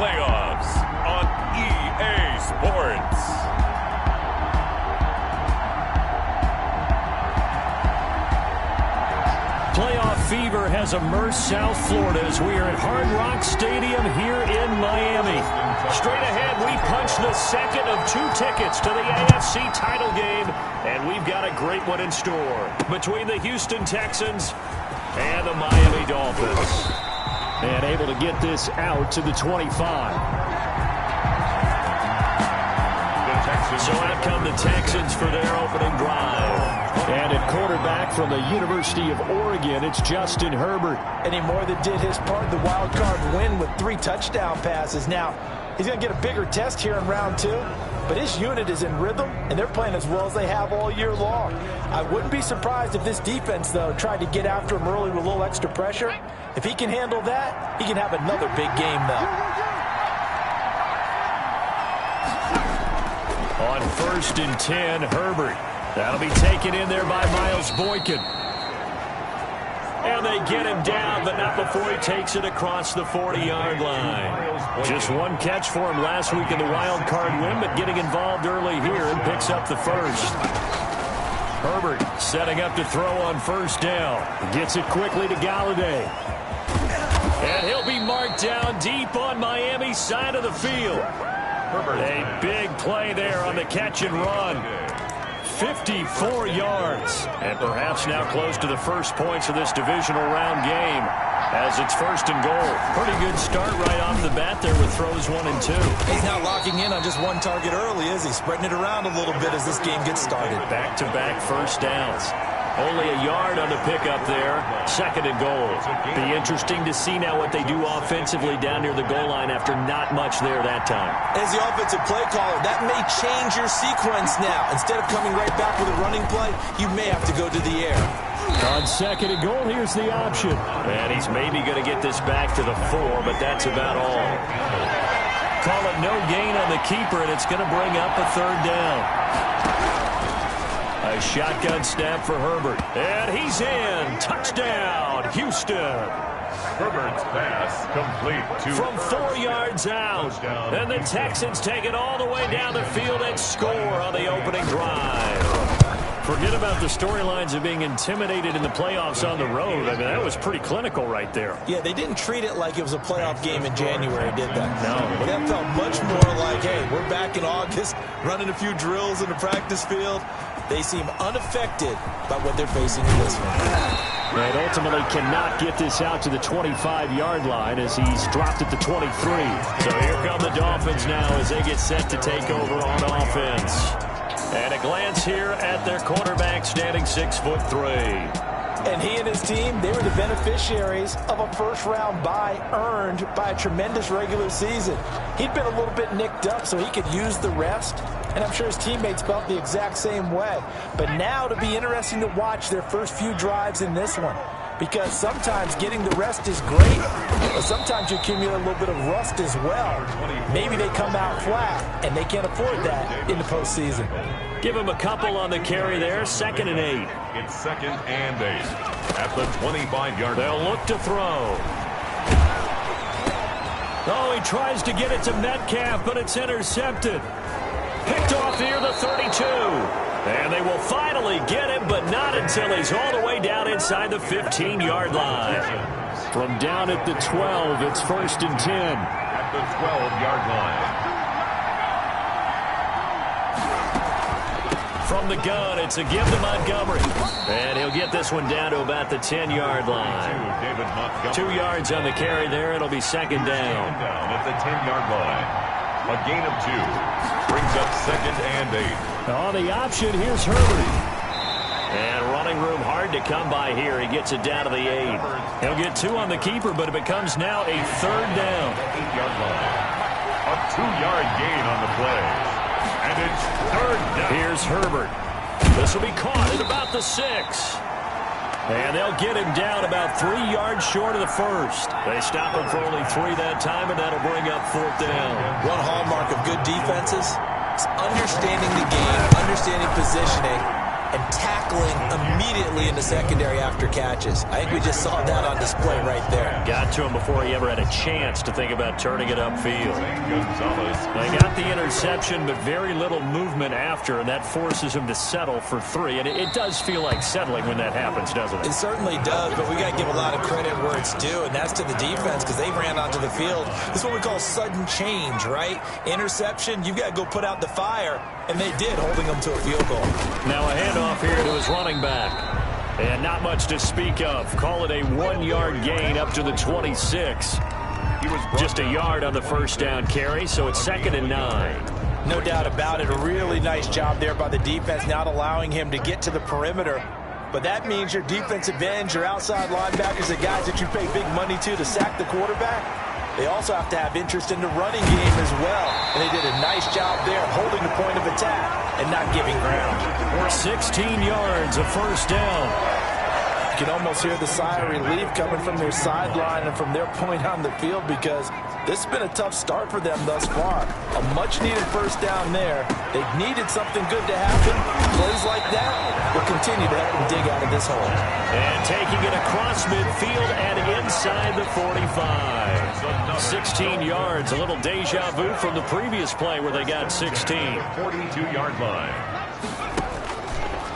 playoffs on EA Sports. Playoff fever has immersed South Florida as we are at Hard Rock Stadium here in Miami. Straight ahead, we punch the second of 2 tickets to the AFC title game, and we've got a great one in store between the Houston Texans and the Miami Dolphins. And able to get this out to the 25. So out come the Texans for their opening drive. And at quarterback from the University of Oregon, it's Justin Herbert. And he more than did his part in the wild card win with 3 touchdown passes. Now, he's going to get a bigger test here in round 2, but his unit is in rhythm, and they're playing as well as they have all year long. I wouldn't be surprised if this defense, though, tried to get after him early with a little extra pressure. If he can handle that, he can have another big game, though. On 1st and 10, Herbert. That'll be taken in there by Miles Boykin. And they get him down, but not before he takes it across the 40-yard line. Just 1 catch for him last week in the wild card win, but getting involved early here and picks up the first. Herbert setting up to throw on 1st down. Gets it quickly to Galladay. And he'll be marked down deep on Miami's side of the field. A big play there on the catch and run. 54 yards. And perhaps now close to the first points of this divisional round game as it's 1st and goal. Pretty good start right off the bat there with throws 1 and 2. He's not locking in on just 1 target early, is he? Spreading it around a little bit as this game gets started. Back-to-back first downs. Only a yard on the pickup there. 2nd and goal. Be interesting to see now what they do offensively down near the goal line after not much there that time. As the offensive play caller, that may change your sequence now. Instead of coming right back with a running play, you may have to go to the air. On 2nd and goal, here's the option. And he's maybe going to get this back to the 4, but that's about all. Call it no gain on the keeper, and it's going to bring up a 3rd down. A shotgun snap for Herbert. And he's in. Touchdown, Houston. Herbert's pass complete from 4 yards out. And the Texans take it all the way down the field and score on the opening drive. Forget about the storylines of being intimidated in the playoffs on the road. I mean, that was pretty clinical right there. Yeah, they didn't treat it like it was a playoff game in January, did they? No. That felt much more like, hey, we're back in August, running a few drills in the practice field. They seem unaffected by what they're facing in this one. And ultimately cannot get this out to the 25-yard line as he's dropped at the 23. So here come the Dolphins now as they get set to take over on offense. And a glance here at their quarterback standing 6'3". And he and his team, they were the beneficiaries of a first-round bye earned by a tremendous regular season. He'd been a little bit nicked up, so he could use the rest. And I'm sure his teammates felt the exact same way. But now it'll be interesting to watch their first few drives in this one. Because sometimes getting the rest is great, but sometimes you accumulate a little bit of rust as well. Maybe they come out flat, and they can't afford that in the postseason. Give him a couple on the carry there. 2nd and 8. It's 2nd and 8 at the 25-yard line. They'll look to throw. Oh, he tries to get it to Metcalf, but it's intercepted. Picked off near the 32. And they will finally get him, but not until he's all the way down inside the 15-yard line. From down at the 12, it's 1st and 10. At the 12-yard line. From the gun, it's a give to Montgomery. And he'll get this one down to about the 10-yard line. 2 yards on the carry there. It'll be 2nd down. At the 10-yard line. A gain of 2. Brings up 2nd and 8. On the option, here's Herbert. And running room hard to come by here. He gets it down to the 8. He'll get 2 on the keeper, but it becomes now a 3rd down. 8-yard line. A 2-yard gain on the play. And it's 3rd down. Here's Herbert. This will be caught at about the 6. And they'll get him down about 3 yards short of the first. They stop him for only 3 that time, and that'll bring up 4th down. One hallmark of good defenses is understanding the game, understanding positioning, and tackling immediately in the secondary after catches. I think we just saw that on display right there. Got to him before he ever had a chance to think about turning it upfield. They got the interception, but very little movement after, and that forces him to settle for 3. And it does feel like settling when that happens, doesn't it? It certainly does, but we got to give a lot of credit where it's due, and that's to the defense because they ran onto the field. This is what we call sudden change, right? Interception, you got to go put out the fire, and they did, holding them to a field goal. Now a handoff here to his running back. And not much to speak of. Call it a 1-yard gain up to the 26. Just a yard on the first down carry, so it's 2nd and 9. No doubt about it. A really nice job there by the defense, not allowing him to get to the perimeter. But that means your defensive ends, your outside linebackers, the guys that you pay big money to sack the quarterback, they also have to have interest in the running game as well. And they did a nice job there holding the point of attack and not giving ground. 16 yards, a first down. You can almost hear the sigh of relief coming from their sideline and from their point on the field because this has been a tough start for them thus far. A much-needed first down there. They've needed something good to happen. Plays like that will continue to help them dig out of this hole. And taking it across midfield and inside the 45. 16 yards, a little deja vu from the previous play where they got 16. 42-yard line.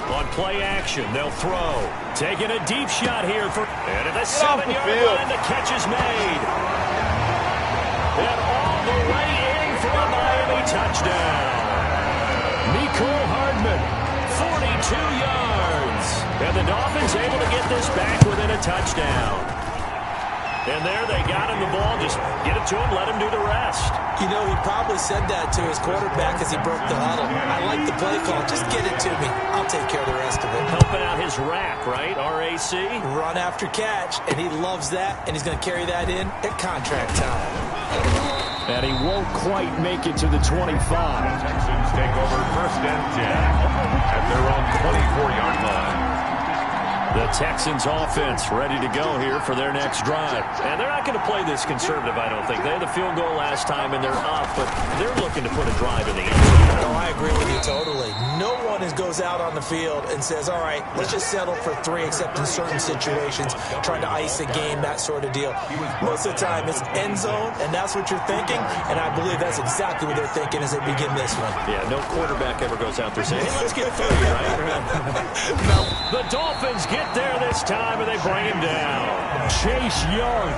On play action, they'll throw. Taking a deep shot here for... And at the 7-yard line, the catch is made. And all the way in for a Miami touchdown. Mecole Hardman, 42 yards. And the Dolphins able to get this back within a touchdown. And there they got him the ball. Just get it to him, let him do the rest. You know, he probably said that to his quarterback as he broke the huddle. I like the play call. Just get it to me. I'll take care of the rest of it. Helping out his rack, right? R-A-C? Run after catch, and he loves that, and he's going to carry that in at contract time. And he won't quite make it to the 25. Texans take over 1st and 10 at their own 24-yard line. The Texans offense ready to go here for their next drive. And they're not going to play this conservative, I don't think. They had the field goal last time, and they're up, but they're looking to put a drive in the end zone. No, I agree with you totally. No one goes out on the field and says, all right, let's just settle for 3, except in certain situations, trying to ice a game, that sort of deal. Most of the time, it's end zone, and that's what you're thinking, and I believe that's exactly what they're thinking as they begin this one. Yeah, no quarterback ever goes out there saying, hey, let's get through here, right? No, the Dolphins get there this time, and they bring him down. Chase Young.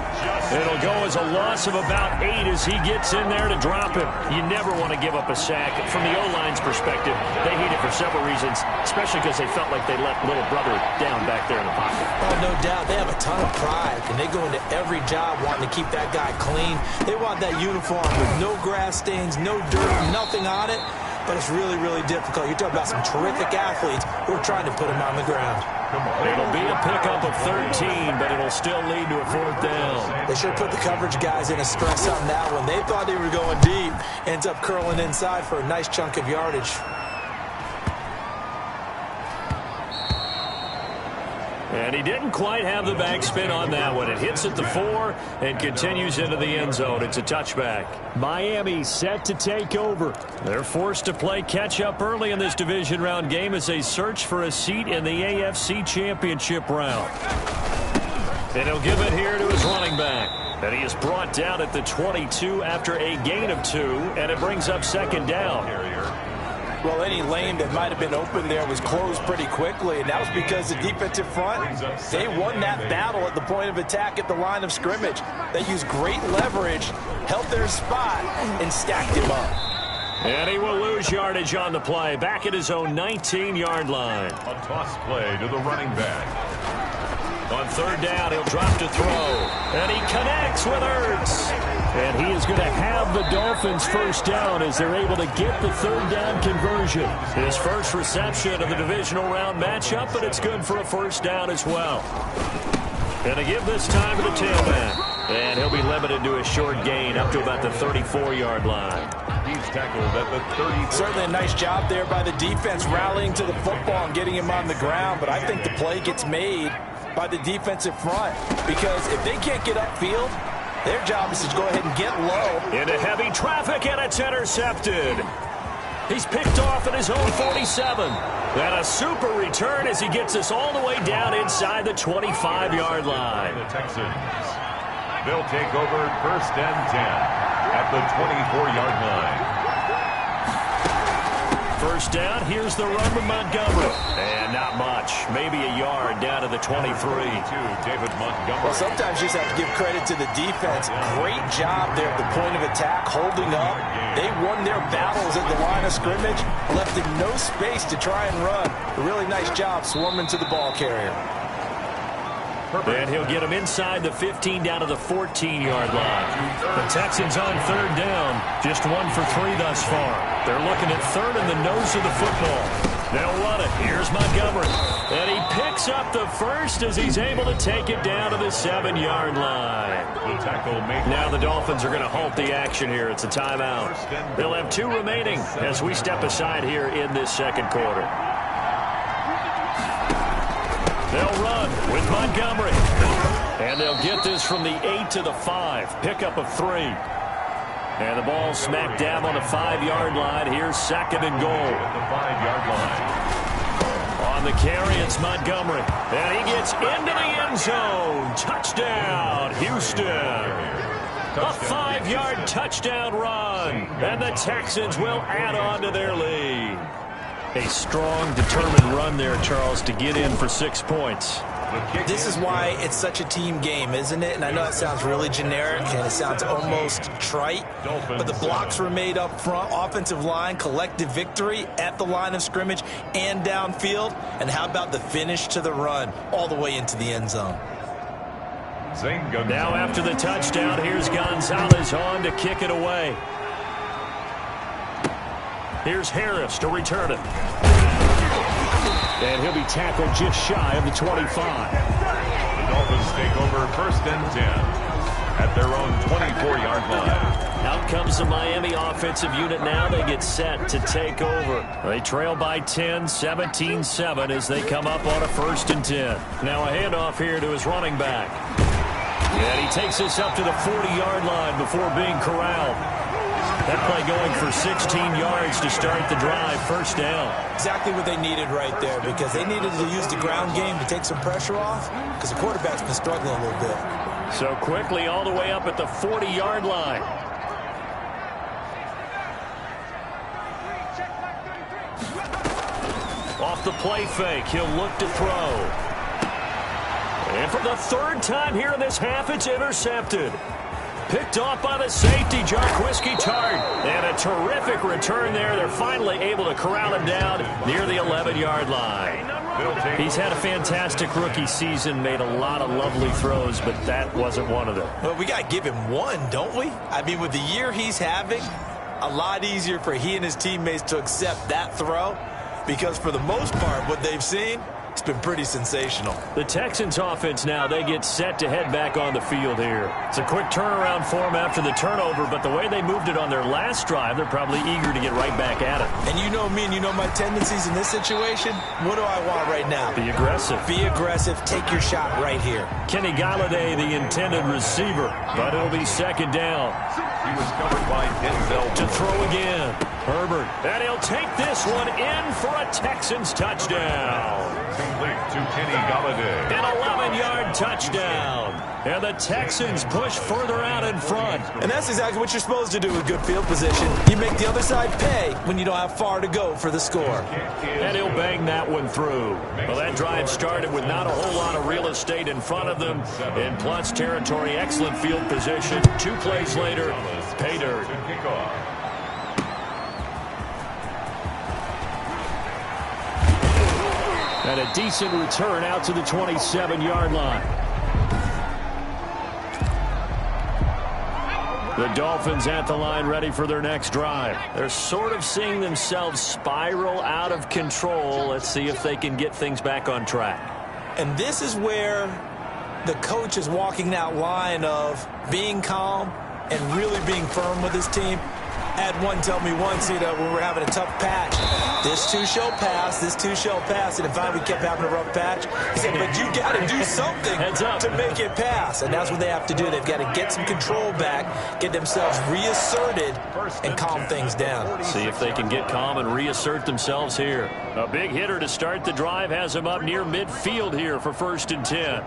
It'll go as a loss of about 8 as he gets in there to drop him. You never want to give up a sack. From the O-line's perspective, they hate it for several reasons, especially because they felt like they let little brother down back there in the pocket. Oh, no doubt. They have a ton of pride, and they go into every job wanting to keep that guy clean. They want that uniform with no grass stains, no dirt, nothing on it. But it's really, really difficult. You're talking about some terrific athletes who are trying to put him on the ground. It'll be a pickup of 13, but it'll still lead to a 4th down. They sure put the coverage guys in a stress on that one. They thought they were going deep. Ends up curling inside for a nice chunk of yardage. And he didn't quite have the backspin on that one. It hits at the 4 and continues into the end zone. It's a touchback. Miami set to take over. They're forced to play catch-up early in this division round game as they search for a seat in the AFC Championship round. And he'll give it here to his running back. And he is brought down at the 22 after a gain of 2, and it brings up 2nd down. Well, any lane that might have been open there was closed pretty quickly, and that was because the defensive front, they won that battle at the point of attack at the line of scrimmage. They used great leverage, held their spot, and stacked him up. And he will lose yardage on the play, back at his own 19-yard line. A toss play to the running back. On 3rd down, he'll drop to throw. And he connects with Ertz. And he is going to have the Dolphins' first down as they're able to get the 3rd down conversion. His first reception of the divisional round matchup, but it's good for a first down as well. And to give this time to the tailback. And he'll be limited to a short gain up to about the 34-yard line. He's tackled at the 30. Certainly a nice job there by the defense rallying to the football and getting him on the ground, but I think the play gets made by the defensive front because if they can't get upfield, their job is to go ahead and get low. Into heavy traffic, and it's intercepted. He's picked off at his own 47. And a super return as he gets us all the way down inside the 25-yard line. The Texans, they'll take over 1st and 10 at the 24-yard line. First down, here's the run with Montgomery. And not much. Maybe a yard down to the 23. David Montgomery. Well, sometimes you just have to give credit to the defense. Great job there at the point of attack, holding up. They won their battles at the line of scrimmage, left him no space to try and run. A really nice job swarming to the ball carrier. And he'll get him inside the 15 down to the 14-yard line. The Texans on 3rd down. Just 1 for 3 thus far. They're looking at 3rd in the nose of the football. They'll run it. Here's Montgomery. And he picks up the first as he's able to take it down to the 7-yard line. Now the Dolphins are going to halt the action here. It's a timeout. They'll have 2 remaining as we step aside here in this second quarter. They'll run with Montgomery. And they'll get this from the 8 to the 5. Pickup of 3. And the ball smacked down on the 5-yard line. Here's 2nd and goal. At the 5-yard line. On the carry, it's Montgomery. And he gets into the end zone. Touchdown, Houston. A 5-yard touchdown run. And the Texans will add on to their lead. A strong, determined run there, Charles, to get in for 6 points. This is why it's such a team game, isn't it? And I know it sounds really generic and it sounds almost trite, but the blocks were made up front, offensive line, collective victory at the line of scrimmage and downfield. And how about the finish to the run all the way into the end zone? Now after the touchdown, here's Gonzalez on to kick it away. Here's Harris to return it. And he'll be tackled just shy of the 25. The Dolphins take over 1st and 10 at their own 24-yard line. Out comes the Miami offensive unit now. They get set to take over. They trail by 10, 17-7 as they come up on a 1st and 10. Now a handoff here to his running back. And he takes this up to the 40-yard line before being corralled. That play going for 16 yards to start the drive. 1st down. Exactly what they needed right there, because they needed to use the ground game to take some pressure off, because the quarterback's been struggling a little bit. So quickly all the way up at the 40-yard line. Off the play fake, he'll look to throw. And for the 3rd time here in this half, it's intercepted. Picked off by the safety, Jarquiski Tart. And a terrific return there. They're finally able to corral him down near the 11-yard line. He's had a fantastic rookie season, made a lot of lovely throws, but that wasn't one of them. Well, we got to give him one, don't we? I mean, with the year he's having, a lot easier for he and his teammates to accept that throw, because for the most part, what they've seen, it's been pretty sensational. The Texans offense now, they get set to head back on the field here. It's a quick turnaround for them after the turnover, but the way they moved it on their last drive, they're probably eager to get right back at it. And you know me and you know my tendencies in this situation. What do I want right now? Be aggressive. Be aggressive. Take your shot right here. Kenny Galladay, the intended receiver, but it'll be 2nd down. He was covered by Denzel. To throw again. Herbert. And he'll take this one in for a Texans touchdown. Complete to Kenny Galladay. An 11-yard touchdown. And the Texans push further out in front. And that's exactly what you're supposed to do with good field position. You make the other side pay when you don't have far to go for the score. And he'll bang that one through. Well, that drive started with not a whole lot of real estate in front of them. In plus territory, excellent field position. 2 plays later, pay dirt. And a decent return out to the 27-yard line. The Dolphins at the line ready for their next drive. They're sort of seeing themselves spiral out of control. Let's see if they can get things back on track. And this is where the coach is walking that line of being calm and really being firm with his team. Had one tell me once, when we're having a tough patch, this too shall pass, and if we kept having a rough patch, he said, but you got to do something to make it pass. And that's what they have to do. They've got to get some control back, get themselves reasserted, and calm things down. See if they can get calm and reassert themselves here. A big hitter to start the drive has him up near midfield here for 1st and 10.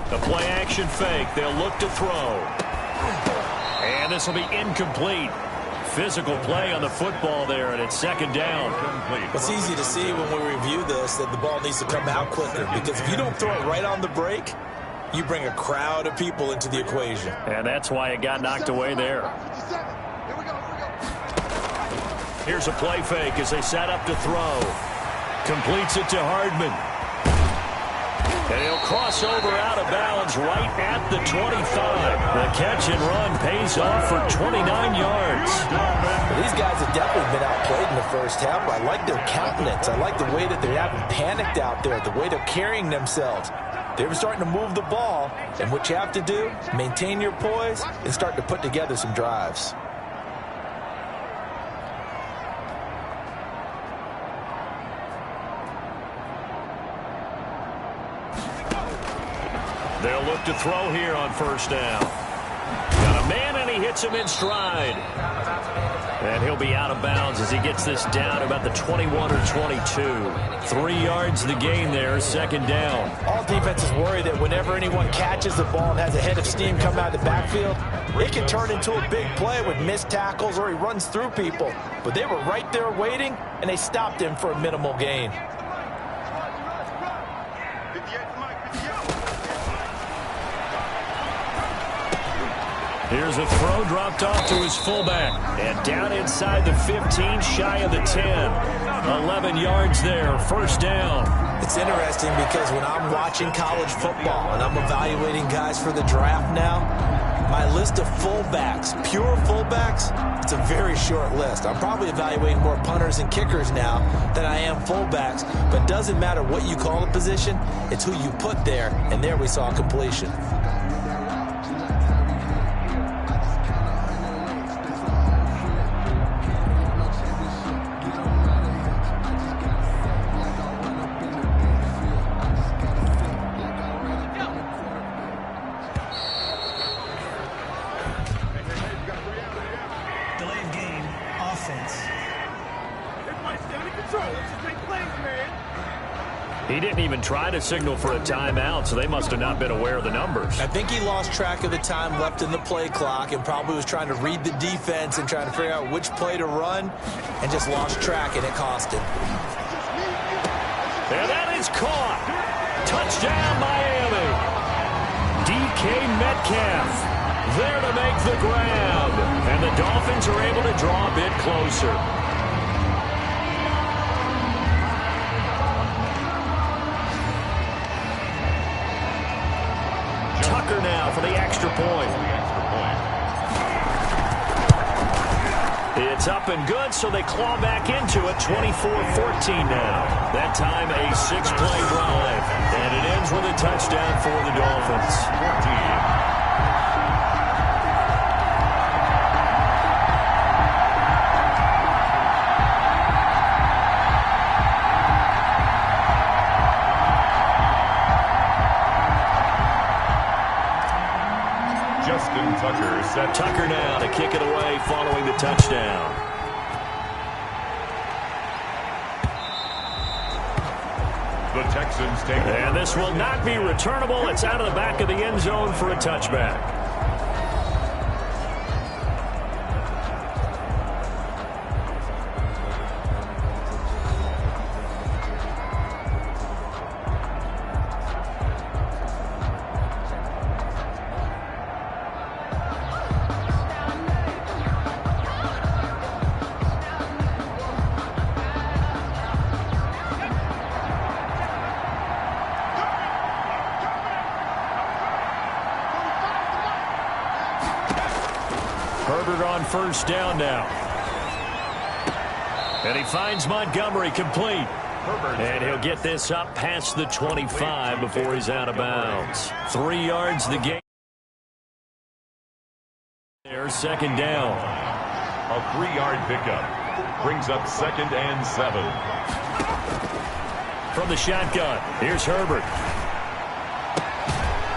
The play action fake. They'll look to throw. And this will be incomplete. Physical play on the football there, and it's 2nd down. It's easy to see when we review this that the ball needs to come out quicker, because if you don't throw it right on the break, you bring a crowd of people into the equation. And that's why it got knocked away there. Here's a play fake as they set up to throw. Completes it to Hardman. And he'll cross over out of bounds right at the 25. The catch and run pays off for 29 yards. Well, these guys have definitely been outplayed in the first half. I like their countenance. I like the way that they haven't panicked out there, the way they're carrying themselves. They're starting to move the ball, and what you have to do, maintain your poise and start to put together some drives. They'll look to throw here on 1st down. Got a man, and he hits him in stride. And he'll be out of bounds as he gets this down about the 21 or 22. 3 yards the gain there, 2nd down. All defenses worry that whenever anyone catches the ball and has a head of steam come out of the backfield, it can turn into a big play with missed tackles or he runs through people. But they were right there waiting, and they stopped him for a minimal gain. Here's a throw dropped off to his fullback. And down inside the 15, shy of the 10. 11 yards there, 1st down. It's interesting because when I'm watching college football and I'm evaluating guys for the draft now, my list of fullbacks, pure fullbacks, it's a very short list. I'm probably evaluating more punters and kickers now than I am fullbacks, but it doesn't matter what you call a position, it's who you put there, and there we saw completion. He didn't even try to signal for a timeout, so they must have not been aware of the numbers. I think he lost track of the time left in the play clock and probably was trying to read the defense and trying to figure out which play to run and just lost track, and it cost him. And that is caught. Touchdown, Miami. DK Metcalf there to make the grab. And the Dolphins are able to draw a bit closer. Tucker now for the extra point. It's up and good, so they claw back into it. 24-14 now. That time a 6-play drive. And it ends with a touchdown for the Dolphins. Tucker now to kick it away following the touchdown. The Texans take it. And this will not be returnable. It's out of the back of the end zone for a touchback. Herbert on 1st down now. And he finds Montgomery complete. And he'll get this up past the 25 before he's out of bounds. 3 yards the game. There's second down. A 3-yard pickup brings up 2nd and 7. From the shotgun, here's Herbert.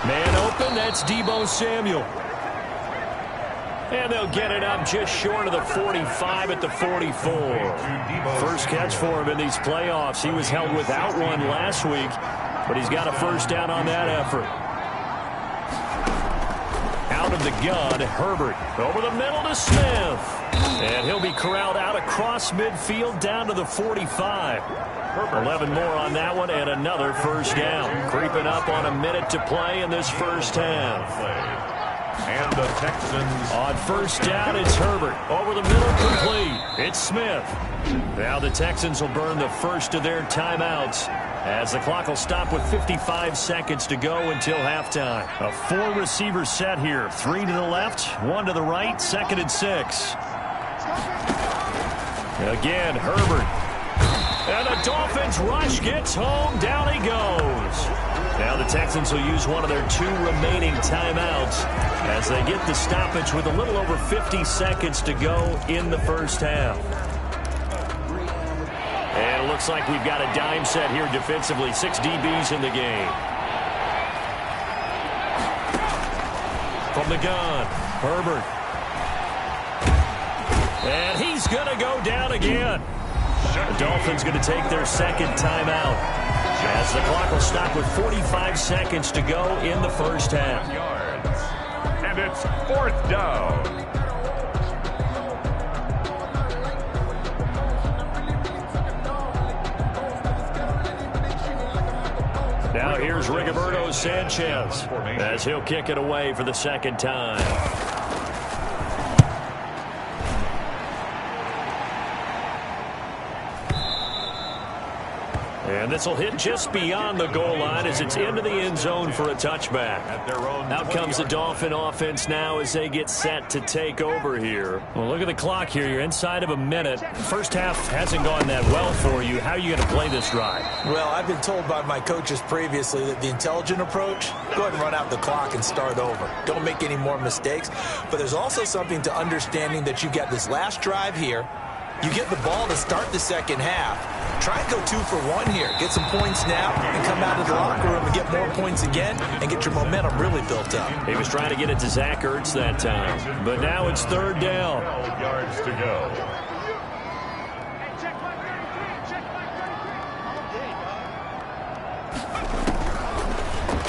Man open, that's Deebo Samuel. And they'll get it up just short of the 45 at the 44. First catch for him in these playoffs. He was held without one last week, but he's got a first down on that effort. Out of the gun, Herbert over the middle to Smith. And he'll be corralled out across midfield down to the 45. 11 more on that one and another first down. Creeping up on a minute to play in this first half. And the Texans on first down, it's Herbert. Over the middle, complete. It's Smith. Now the Texans will burn the first of their timeouts as the clock will stop with 55 seconds to go until halftime. A 4-receiver set here. 3 to the left, 1 to the right, 2nd and 6. Again, Herbert. And the Dolphins rush gets home. Down he goes. Now the Texans will use one of their 2 remaining timeouts as they get the stoppage with a little over 50 seconds to go in the first half. And it looks like we've got a dime set here defensively. 6 DBs in the game. From the gun, Herbert. And he's going to go down again. The Dolphins going to take their 2nd timeout as the clock will stop with 45 seconds to go in the first half. And it's 4th down. Now here's Rigoberto Sanchez as he'll kick it away for the 2nd time. And this will hit just beyond the goal line as it's into the end zone for a touchback. Out comes the Dolphin offense now as they get set to take over here. Well, look at the clock here. You're inside of a minute. First half hasn't gone that well for you. How are you going to play this drive? Well, I've been told by my coaches previously that the intelligent approach, go ahead and run out the clock and start over. Don't make any more mistakes. But there's also something to understanding that you got this last drive here. You get the ball to start the second half. Try and go 2 for 1 here. Get some points now and come out of the locker room and get more points again and get your momentum really built up. He was trying to get it to Zach Ertz that time. But now it's 3rd down. 12 yards to go.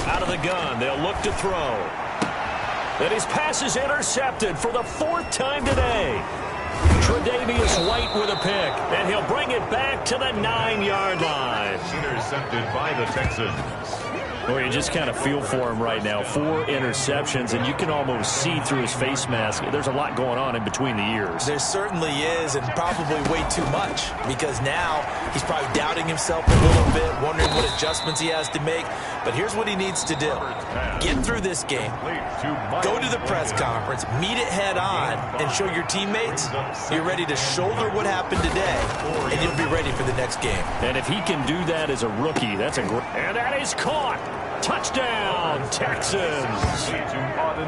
Out of the gun, they'll look to throw. And his pass is intercepted for the 4th time today. Tre'Davious White with a pick, and he'll bring it back to the 9-yard line. Intercepted by the Texans. Well, you just kind of feel for him right now. 4 interceptions, and you can almost see through his face mask. There's a lot going on in between the ears. There certainly is, and probably way too much, because now he's probably doubting himself a little bit, wondering what adjustments he has to make. But here's what he needs to do. Get through this game. Go to the press conference, meet it head on, and show your teammates you're ready to shoulder what happened today, and you'll be ready for the next game. And if he can do that as a rookie, that's a great... And that is caught. Touchdown, Texans.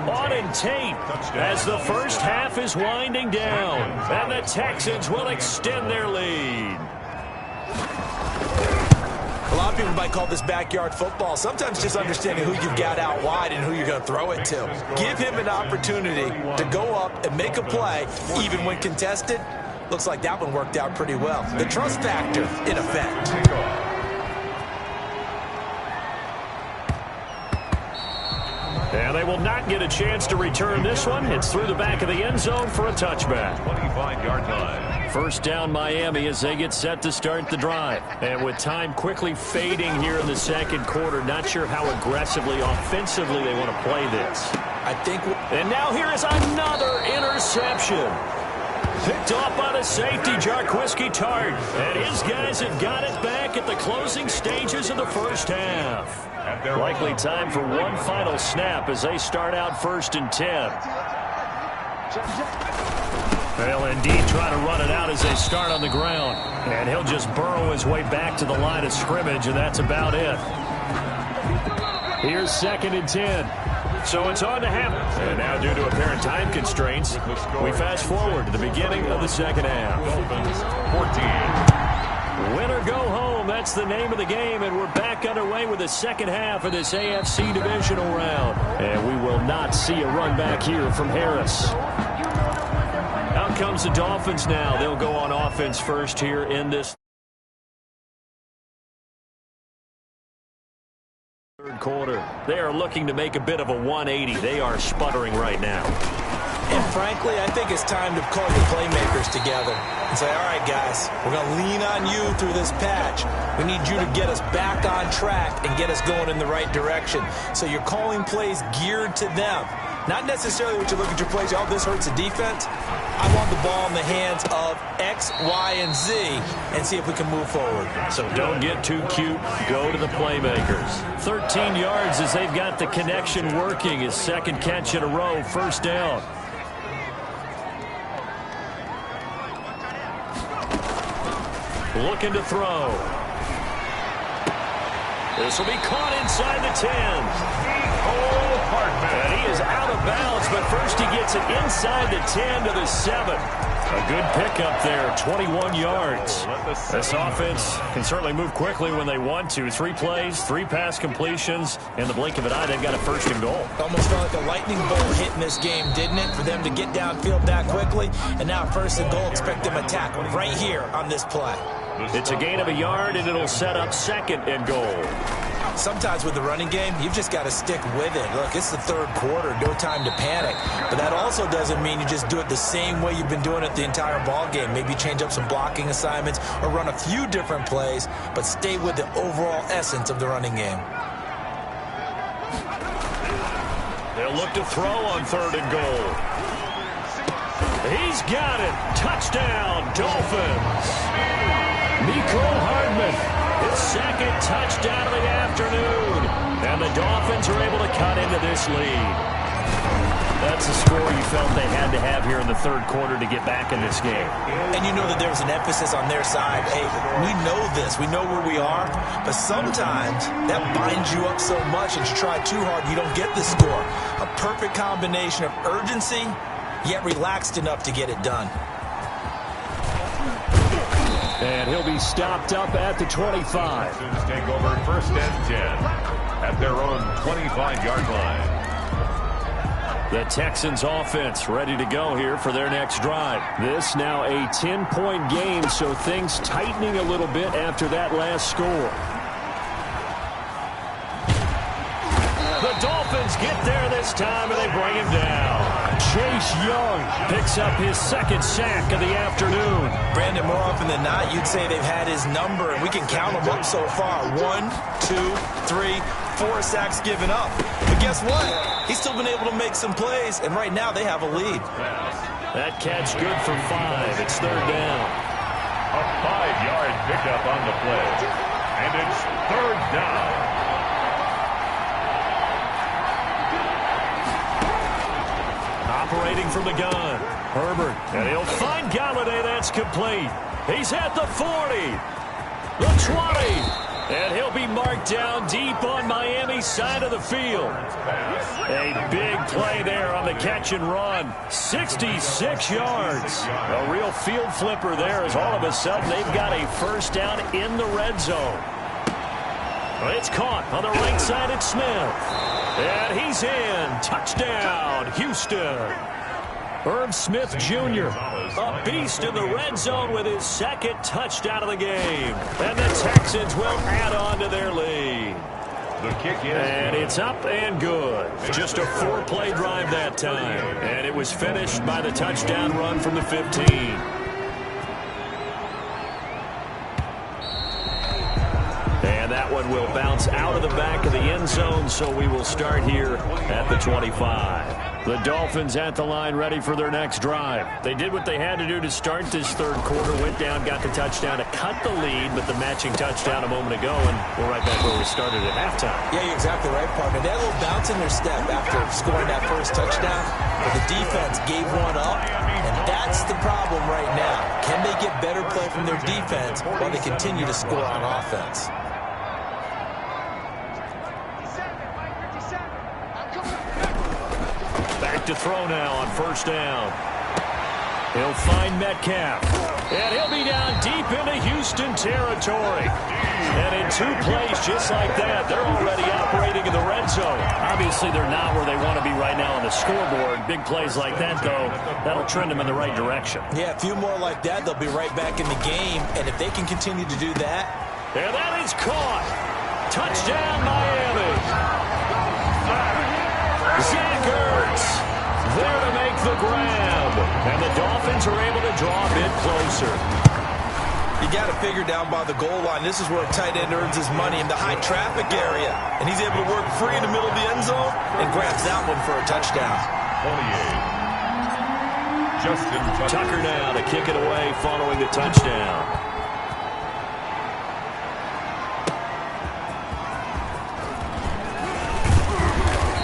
Auden Tate as the first half is winding down. And the Texans will extend their lead. A lot of people might call this backyard football. Sometimes just understanding who you've got out wide and who you're going to throw it to. Give him an opportunity to go up and make a play, even when contested. Looks like that one worked out pretty well. The trust factor in effect. And they will not get a chance to return this one. It's through the back of the end zone for a touchback. 25-yard line. First down Miami as they get set to start the drive. And with time quickly fading here in the second quarter, not sure how aggressively, offensively they want to play this. And now here is another interception. Picked off by the safety, Jarquiski Tart. And his guys have got it back at the closing stages of the first half. Likely time for one final snap as they start out 1st and 10. They'll indeed try to run it out as they start on the ground. And he'll just burrow his way back to the line of scrimmage, and that's about it. Here's 2nd and 10. So it's on to happen. And now due to apparent time constraints, we fast forward to the beginning of the second half. 14. Win or go home, that's the name of the game, and we're back underway with the second half of this AFC divisional round. And we will not see a run back here from Harris. Out comes the Dolphins now. They'll go on offense first here in this third quarter. They are looking to make a bit of a 180. They are sputtering right now. And frankly, I think it's time to call your playmakers together and say, all right, guys, we're going to lean on you through this patch. We need you to get us back on track and get us going in the right direction. So you're calling plays geared to them. Not necessarily what you look at your plays, oh, this hurts the defense. I want the ball in the hands of X, Y, and Z and see if we can move forward. So don't get too cute. Go to the playmakers. 13 yards as they've got the connection working. His 2nd catch in a row, 1st down. Looking to throw. This will be caught inside the 10. And he is out of bounds, but first he gets it inside the 10 to the 7. A good pickup there, 21 yards. This offense can certainly move quickly when they want to. 3 plays, 3 pass completions. In the blink of an eye, they've got a 1st and goal. Almost felt like a lightning bolt hit in this game, didn't it? For them to get downfield that quickly. And now 1st and goal, expect them to tackle right here on this play. It's a gain of a yard, and it'll set up 2nd and goal. Sometimes with the running game, you've just got to stick with it. Look, it's the 3rd quarter, no time to panic. But that also doesn't mean you just do it the same way you've been doing it the entire ball game. Maybe change up some blocking assignments or run a few different plays, but stay with the overall essence of the running game. They'll look to throw on 3rd and goal. He's got it. Touchdown, Dolphins. Mecole Hardman. His 2nd touchdown of the afternoon. And the Dolphins are able to cut into this lead. That's a score you felt they had to have here in the 3rd quarter to get back in this game. And you know that there was an emphasis on their side. Hey, we know this. We know where we are. But sometimes that binds you up so much and you try too hard, you don't get the score. A perfect combination of urgency, yet relaxed enough to get it done. And he'll be stopped up at the 25. Take over 1st and 10 at their own 25-yard line. The Texans offense ready to go here for their next drive. This now a 10-point game, so things tightening a little bit after that last score. The Dolphins get there this time, and they bring him down. Chase Young picks up his 2nd sack of the afternoon. Brandon, more often than not, you'd say they've had his number, and we can count them up so far. 1, 2, 3, 4 sacks given up. But guess what? He's still been able to make some plays, and right now they have a lead. That catch good for 5. It's 3rd down. A 5-yard pickup on the play. And it's 3rd down. Operating from the gun. Herbert. And he'll find Galladay. That's complete. He's at the 40. The 20. And he'll be marked down deep on Miami's side of the field. A big play there on the catch and run. 66 yards. A real field flipper there as all of a sudden they've got a 1st down in the red zone. It's caught on the right side. It's Smith. And he's in. Touchdown, Houston. Irv Smith Jr., a beast in the red zone with his 2nd touchdown of the game. And the Texans will add on to their lead. The kick is and it's up and good. Just a 4-play drive that time. And it was finished by the touchdown run from the 15. And that one will bounce out of the back of the end zone, so we will start here at the 25. The Dolphins at the line ready for their next drive. They did what they had to do to start this third quarter, went down, got the touchdown to cut the lead, but the matching touchdown a moment ago, and we're right back where we started at halftime. Yeah, you're exactly right, partner. They had a little bounce in their step after scoring that first touchdown, but the defense gave one up, and that's the problem right now. Can they get better play from their defense while they continue to score on offense? To throw now on first down. He'll find Metcalf. And he'll be down deep into Houston territory. And in 2 plays just like that, they're already operating in the red zone. Obviously, they're not where they want to be right now on the scoreboard. Big plays like that, though, that'll trend them in the right direction. Yeah, a few more like that, they'll be right back in the game. And if they can continue to do that. And that is caught. Touchdown, Miami. Zach Ertz there to make the grab. And the Dolphins are able to draw a bit closer. You got to figure down by the goal line. This is where a tight end earns his money in the high traffic area. And he's able to work free in the middle of the end zone and grabs that one for a touchdown. 28. Justin Tucker now to kick it away following the touchdown.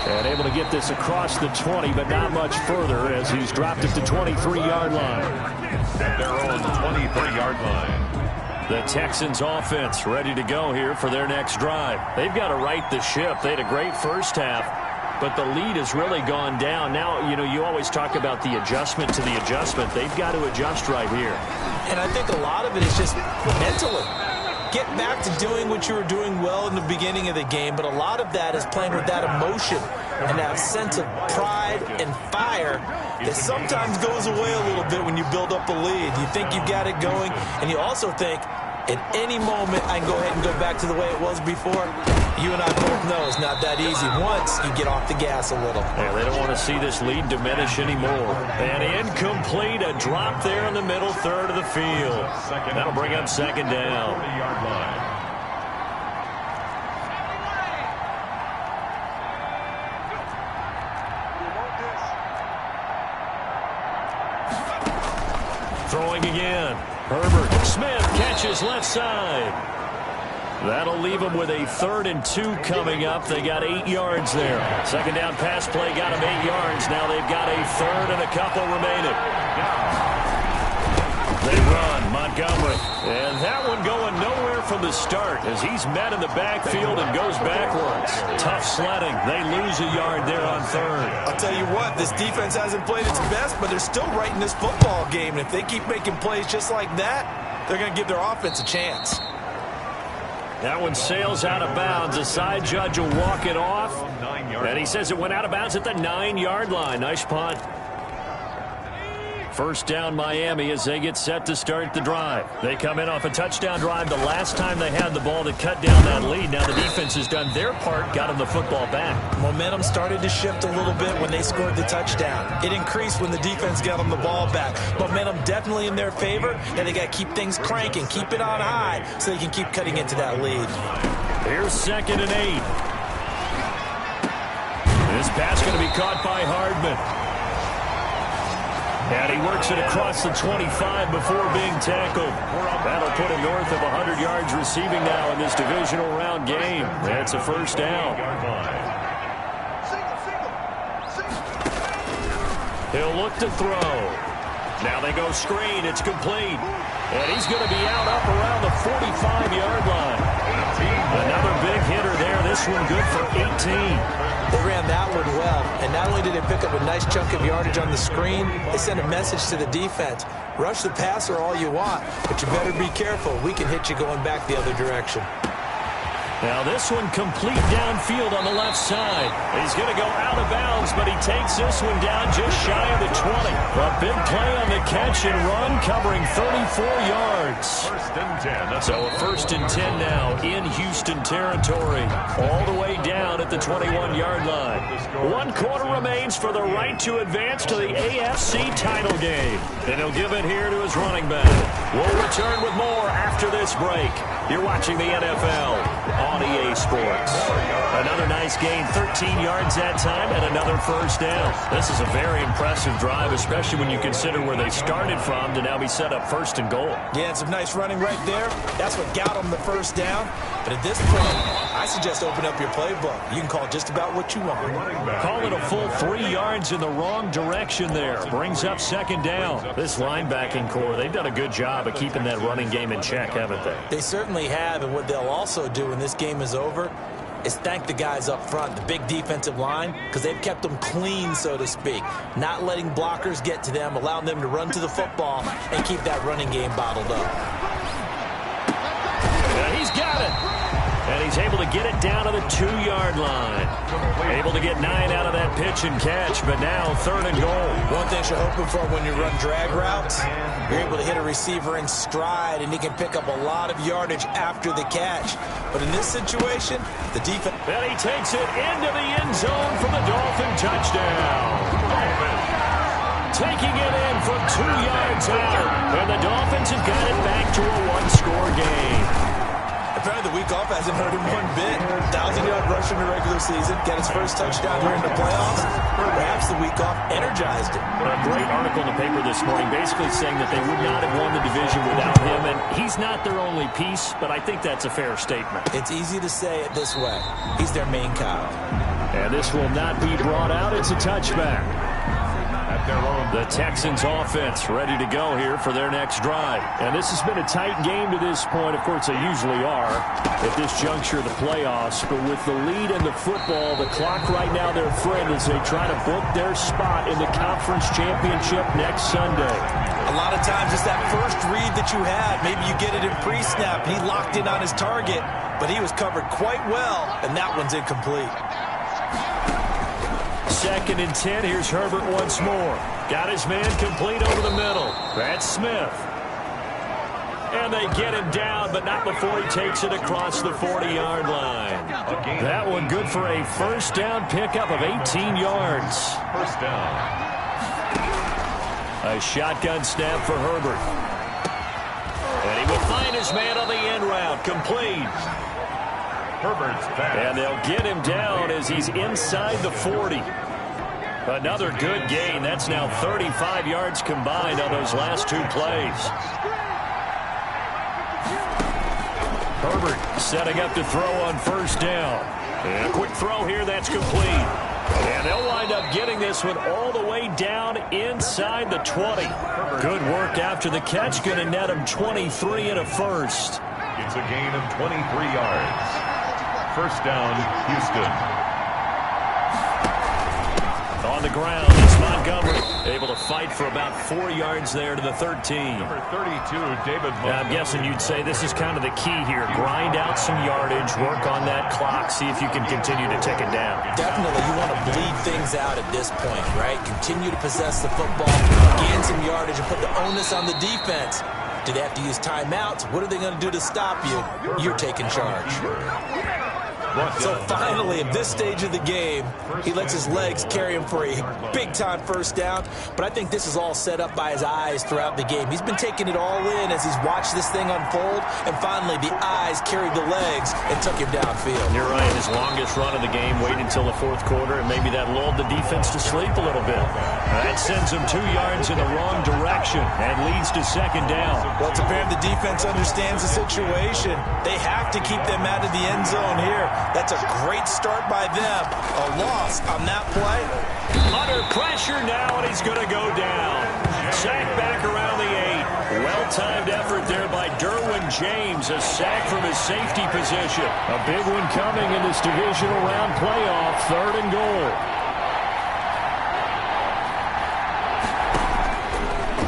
And able to get this across the 20, but not much further as he's dropped it to 23-yard line. At their own 23-yard line. The Texans offense ready to go here for their next drive. They've got to right the ship. They had a great first half, but the lead has really gone down. Now, you know, you always talk about the adjustment to the adjustment. They've got to adjust right here. And I think a lot of it is just mentally. Get back to doing what you were doing well in the beginning of the game, but a lot of that is playing with that emotion and that sense of pride and fire that sometimes goes away a little bit when you build up a lead. You think you've got it going, and you also think, at any moment, I can go ahead and go back to the way it was before. You and I both know it's not that easy once you get off the gas a little. Yeah, they don't want to see this lead diminish anymore. And incomplete, a drop there in the middle third of the field. That'll bring up second down. 40-yard line. Throwing again. Herbert. Smith catches left side. That'll leave them with a 3rd and 2 coming up. They got 8 yards there. Second down pass play got them 8 yards. Now they've got a 3rd and a couple remaining. They run. Montgomery. And that one going nowhere from the start as he's met in the backfield and goes backwards. Tough sledding. They lose a yard there on 3rd. I'll tell you what, this defense hasn't played its best, but they're still right in this football game. And if they keep making plays just like that, they're going to give their offense a chance. That one sails out of bounds. The side judge will walk it off. And he says it went out of bounds at the 9-yard line. Nice punt. First down Miami as they get set to start the drive. They come in off a touchdown drive the last time they had the ball to cut down that lead. Now the defense has done their part, got them the football back. Momentum started to shift a little bit when they scored the touchdown. It increased when the defense got them the ball back. Momentum definitely in their favor, and they got to keep things cranking, keep it on high so they can keep cutting into that lead. Here's 2nd and 8. This pass going to be caught by Hardman. And he works it across the 25 before being tackled. That'll put him north of 100 yards receiving now in this divisional round game. That's a first down. He'll look to throw. Now they go screen. It's complete. And he's going to be out up around the 45-yard line. Another big hitter there. This one good for 18. They ran that one well, and not only did they pick up a nice chunk of yardage on the screen, they sent a message to the defense. Rush the passer all you want, but you better be careful. We can hit you going back the other direction. Now this one complete downfield on the left side. He's going to go out of bounds, but he takes this one down just shy of the 20. A big play on the catch and run, covering 34 yards. 1st and 10. So a 1st and 10 now in Houston territory, all the way down at the 21-yard line. 1 quarter remains for the right to advance to the AFC title game. And he'll give it here to his running back. We'll return with more after this break. You're watching the NFL on EA Sports. An Another nice gain, 13 yards that time, and another first down. This is a very impressive drive, especially when you consider where they started from to now be set up first and goal. Yeah, and some nice running right there. That's what got them the first down. But at this point, I suggest open up your playbook. You can call just about what you want. Call it a full 3 yards in the wrong direction there. Brings up second down. This linebacking core, they've done a good job of keeping that running game in check, haven't they? They certainly have, and what they'll also do when this game is over is thank the guys up front, the big defensive line, because they've kept them clean, so to speak. Not letting blockers get to them, allowing them to run to the football and keep that running game bottled up. Yeah, he's got it. And he's able to get it down to the 2-yard line. Able to get 9 out of that pitch and catch, but now third and goal. One thing you're hoping for when you run drag routes, you're able to hit a receiver in stride, and he can pick up a lot of yardage after the catch. But in this situation, the defense... And he takes it into the end zone for the Dolphin touchdown. Taking it in from 2 yards out. And the Dolphins have got it back to a one-score game. Apparently the week off hasn't hurt him one bit. 1,000-yard rush in the regular season. Got his first touchdown here in the playoffs. Perhaps the week off energized him. A great article in the paper this morning basically saying that they would not have won the division without him. And he's not their only piece, but I think that's a fair statement. It's easy to say it this way. He's their main cog. And this will not be brought out. It's a touchback. The Texans offense ready to go here for their next drive. And this has been a tight game to this point. Of course, they usually are at this juncture of the playoffs. But with the lead in the football, the clock right now their friend as they try to book their spot in the conference championship next Sunday. A lot of times it's that first read that you had. Maybe you get it in pre-snap. He locked in on his target, but he was covered quite well, and that one's incomplete. 2nd and 10. Here's Herbert once more. Got his man complete over the middle. That's Smith. And they get him down, but not before he takes it across the 40-yard line. That one good for a first down pickup of 18 yards. First down. A shotgun snap for Herbert. And he will find his man on the end route. Complete. Herbert's pass. And they'll get him down as he's inside the 40. Another good gain. That's now 35 yards combined on those last 2 plays. Herbert setting up to throw on first down. And a quick throw here. That's complete. And they'll wind up getting this one all the way down inside the 20. Good work after the catch. Going to net him 23 and a first. It's a gain of 23 yards. First down, Houston. On the ground, it's Montgomery. Able to fight for about 4 yards there to the 13. Number 32, David Montgomery. I'm guessing you'd say this is kind of the key here. Grind out some yardage, work on that clock, see if you can continue to tick it down. Definitely, you want to bleed things out at this point, right? Continue to possess the football, gain some yardage, and put the onus on the defense. Do they have to use timeouts? What are they going to do to stop you? You're taking charge. So finally, at this stage of the game, he lets his legs carry him for a big-time first down. But I think this is all set up by his eyes throughout the game. He's been taking it all in as he's watched this thing unfold. And finally, the eyes carried the legs and took him downfield. You're right. His longest run of the game, waited until the 4th quarter, and maybe that lulled the defense to sleep a little bit. That sends him 2 yards in the wrong direction and leads to second down. Well, it's apparent the defense understands the situation. They have to keep them out of the end zone here. That's a great start by them. A loss on that play. Under pressure now, and he's going to go down. Sack back around the 8. Well-timed effort there by Derwin James. A sack from his safety position. A big one coming in this divisional round playoff. 3rd and goal.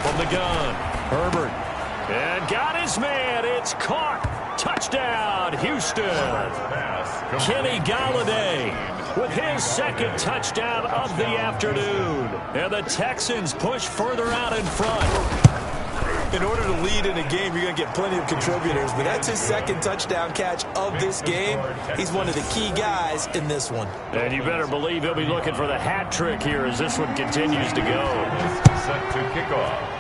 From the gun, Herbert. And got his man. It's caught. Touchdown, Houston. Kenny Galladay with his 2nd touchdown of the afternoon. And the Texans push further out in front. In order to lead in a game, you're going to get plenty of contributors, but that's his 2nd touchdown catch of this game. He's one of the key guys in this one. And you better believe he'll be looking for the hat trick here as this one continues to go. Set to kick off.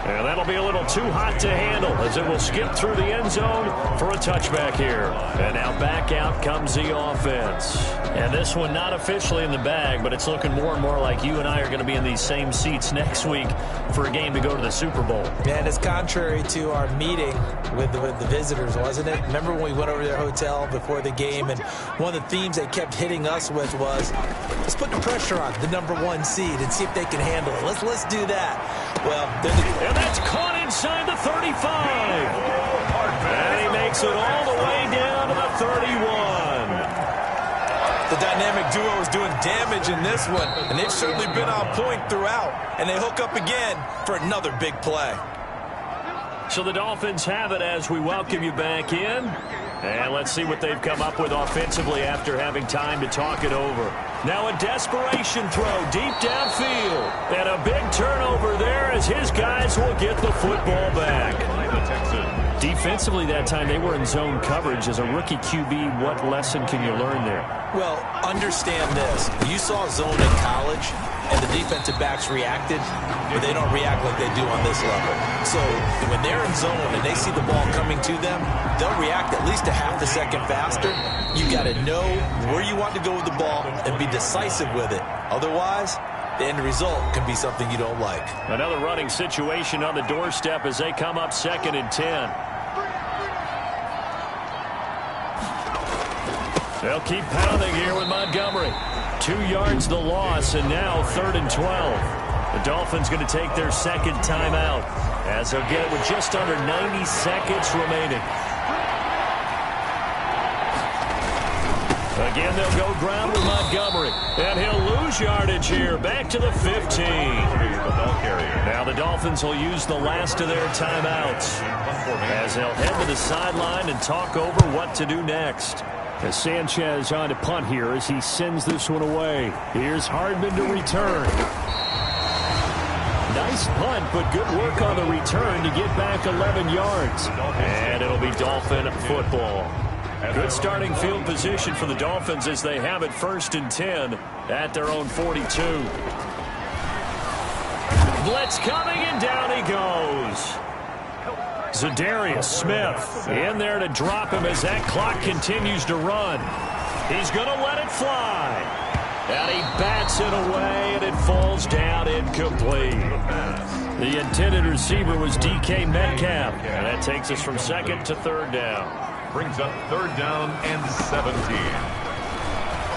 And that'll be a little too hot to handle as it will skip through the end zone for a touchback here. And now back out comes the offense. And this one not officially in the bag, but it's looking more and more like you and I are going to be in these same seats next week for a game to go to the Super Bowl. And it's contrary to our meeting with the visitors, wasn't it? Remember when we went over to their hotel before the game, and one of the themes they kept hitting us with was, let's put the pressure on the #1 seed and see if they can handle it. Let's do that. Well, and that's caught inside the 35. And he makes it all the way down to the 31. The dynamic duo is doing damage in this one, and they've certainly been on point throughout. And they hook up again for another big play. So the Dolphins have it as we welcome you back in. And let's see what they've come up with offensively after having time to talk it over. Now a desperation throw deep downfield. And a big turnover there as his guys will get the football back. Defensively that time they were in zone coverage. As a rookie QB, what lesson can you learn there? Well, understand this. You saw zone in college, and the defensive backs reacted, but they don't react like they do on this level. So when they're in zone and they see the ball coming to them, they'll react at least a half a second faster. You got to know where you want to go with the ball and be decisive with it. Otherwise, the end result can be something you don't like. Another running situation on the doorstep as they come up 2nd and 10. They'll keep pounding here with Montgomery. 2 yards the loss, and now 3rd and 12. The Dolphins going to take their second timeout as they'll get it with just under 90 seconds remaining. Again, they'll go ground with Montgomery, and he'll lose yardage here, back to the 15. Now the Dolphins will use the last of their timeouts as they'll head to the sideline and talk over what to do next. As Sanchez on to punt here as he sends this one away. Here's Hardman to return. Nice punt, but good work on the return to get back 11 yards. And it'll be Dolphin football. Good starting field position for the Dolphins as they have it 1st and 10 at their own 42. Blitz coming, and down he goes. Zadarius Smith in there to drop him as that clock continues to run. He's going to let it fly. And he bats it away, and it falls down incomplete. The intended receiver was DK Metcalf. And that takes us from 2nd to 3rd down. Brings up 3rd down and 17.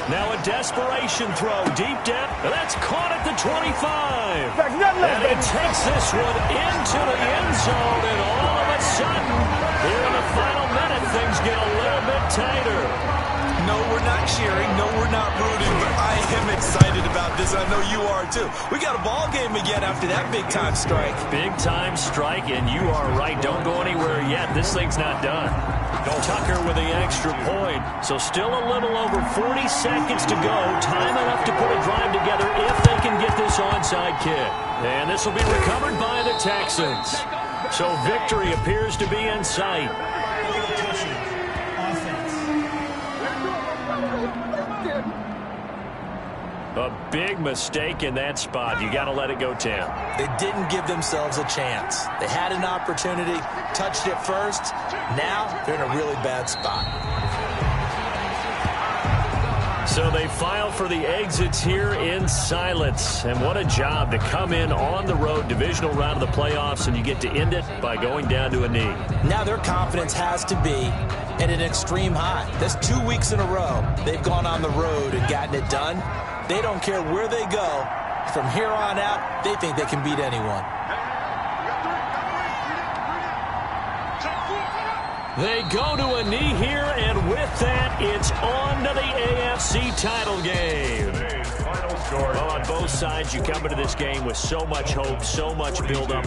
Now a desperation throw deep down. That's caught at the 25. And he takes this one into the end zone. And all of a sudden, here in the final minute, things get a little bit tighter. No, we're not cheering. No, we're not rooting. But I am excited about this. I know you are, too. We got a ball game again after that big-time strike. Big-time strike, and you are right. Don't go anywhere yet. This thing's not done. Tucker with the extra point. So still a little over 40 seconds to go. Time enough to put a drive together if they can get this onside kick. And this will be recovered by the Texans. So victory appears to be in sight. A big mistake in that spot. You got to let it go, Tim. They didn't give themselves a chance. They had an opportunity, touched it first. Now they're in a really bad spot. So they file for the exits here in silence. And what a job to come in on the road, divisional round of the playoffs, and you get to end it by going down to a knee. Now their confidence has to be at an extreme high. That's 2 weeks in a row. They've gone on the road and gotten it done. They don't care where they go. From here on out, they think they can beat anyone. They go to a knee here, and with that, it's on to the AFC title game. Well, on both sides, you come into this game with so much hope, so much build-up.